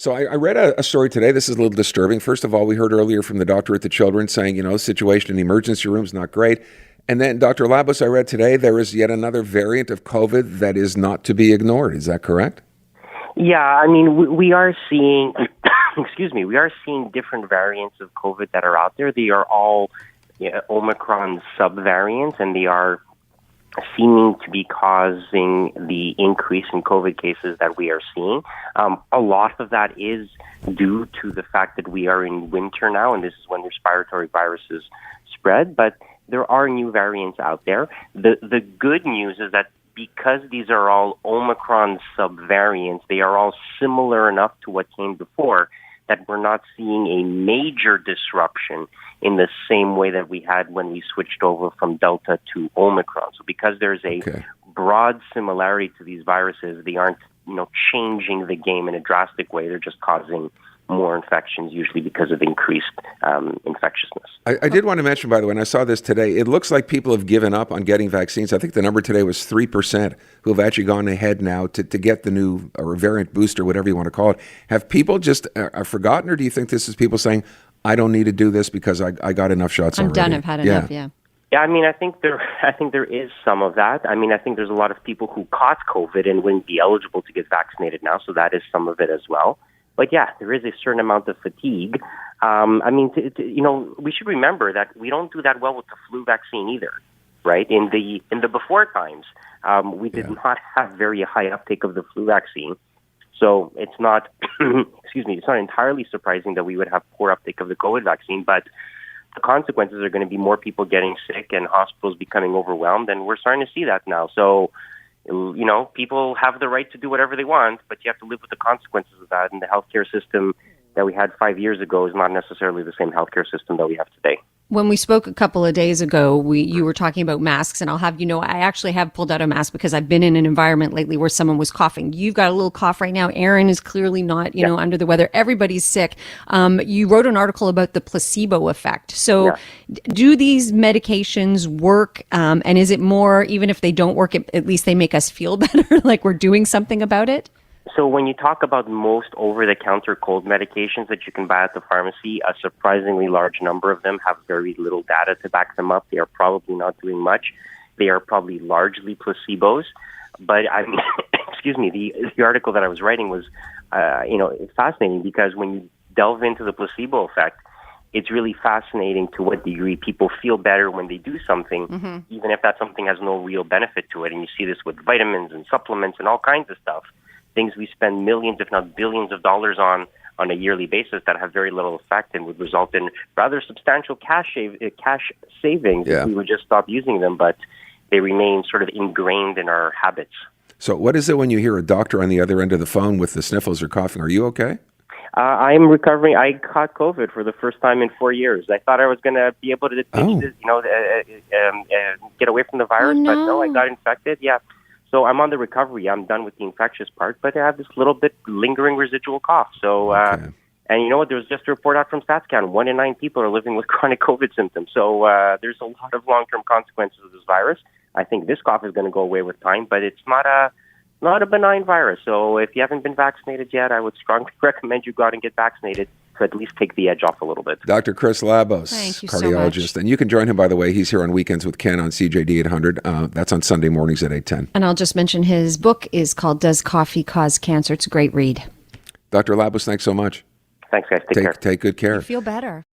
So I read a story today. This is a little disturbing. First of all, we heard earlier from the doctor at the Children's saying, situation in the emergency room is not great. And then Dr. Labos, I read today, there is yet another variant of COVID that is not to be ignored. Is that correct? Yeah, I mean, we are seeing, we are seeing different variants of COVID that are out there. They are all Omicron subvariants, and they are seeming to be causing the increase in COVID cases that we are seeing. A lot of that is due to the fact that we are in winter now, and this is when respiratory viruses spread, but there are new variants out there. The good news is that because these are all Omicron subvariants, they are all similar enough to what came before that we're not seeing a major disruption in the same way that we had when we switched over from Delta to Omicron. So because there's a broad similarity to these viruses, they aren't, changing the game in a drastic way. They're just causing more infections, usually because of increased infectiousness. I did want to mention, by the way, and I saw this today, it looks like people have given up on getting vaccines. I think the number today was 3% who have actually gone ahead now to get the new or variant booster, whatever you want to call it. Have people just forgotten, or do you think this is people saying, I don't need to do this because I got enough shots already? I'm done. I've had enough, yeah. Yeah, I mean, I think there is some of that. I mean, I think there's a lot of people who caught COVID and wouldn't be eligible to get vaccinated now, so that is some of it as well. But yeah, there is a certain amount of fatigue. I mean, we should remember that we don't do that well with the flu vaccine either, right? In the before times, we did not have very high uptake of the flu vaccine. So it's not, it's not entirely surprising that we would have poor uptake of the COVID vaccine, but the consequences are going to be more people getting sick and hospitals becoming overwhelmed, and we're starting to see that now. So, people have the right to do whatever they want, but you have to live with the consequences of that, and the healthcare system that we had 5 years ago is not necessarily the same healthcare system that we have today. When we spoke a couple of days ago, you were talking about masks, and I'll have I actually have pulled out a mask because I've been in an environment lately where someone was coughing. You've got a little cough right now. Aaron is clearly not, under the weather. Everybody's sick. You wrote an article about the placebo effect. So do these medications work? And is it more, even if they don't work, at least they make us feel better, like we're doing something about it? So when you talk about most over-the-counter cold medications that you can buy at the pharmacy, a surprisingly large number of them have very little data to back them up. They are probably not doing much. They are probably largely placebos. But I mean, the article that I was writing was, fascinating because when you delve into the placebo effect, it's really fascinating to what degree people feel better when they do something, even if that something has no real benefit to it. And you see this with vitamins and supplements and all kinds of stuff. Things we spend millions, if not billions of dollars on a yearly basis that have very little effect and would result in rather substantial cash savings if we would just stop using them, but they remain sort of ingrained in our habits. So what is it when you hear a doctor on the other end of the phone with the sniffles or coughing? Are you okay? I'm recovering. I caught COVID for the first time in 4 years. I thought I was going to be able to get away from the virus, but no, I got infected. Yeah. So I'm on the recovery. I'm done with the infectious part, but I have this little bit lingering residual cough. So, and you know what? There was just a report out from StatsCan. 1 in 9 people are living with chronic COVID symptoms. So there's a lot of long-term consequences of this virus. I think this cough is going to go away with time, but it's not a benign virus. So if you haven't been vaccinated yet, I would strongly recommend you go out and get vaccinated to at least take the edge off a little bit. Dr. Chris Labos, Thank you cardiologist. so much. And you can join him, by the way. He's here on Weekends with Ken on CJAD 800. That's on Sunday mornings at 8:10. And I'll just mention his book is called Does Coffee Cause Cancer? It's a great read. Dr. Labos, thanks so much. Thanks, guys. Take care. Take good care. You feel better.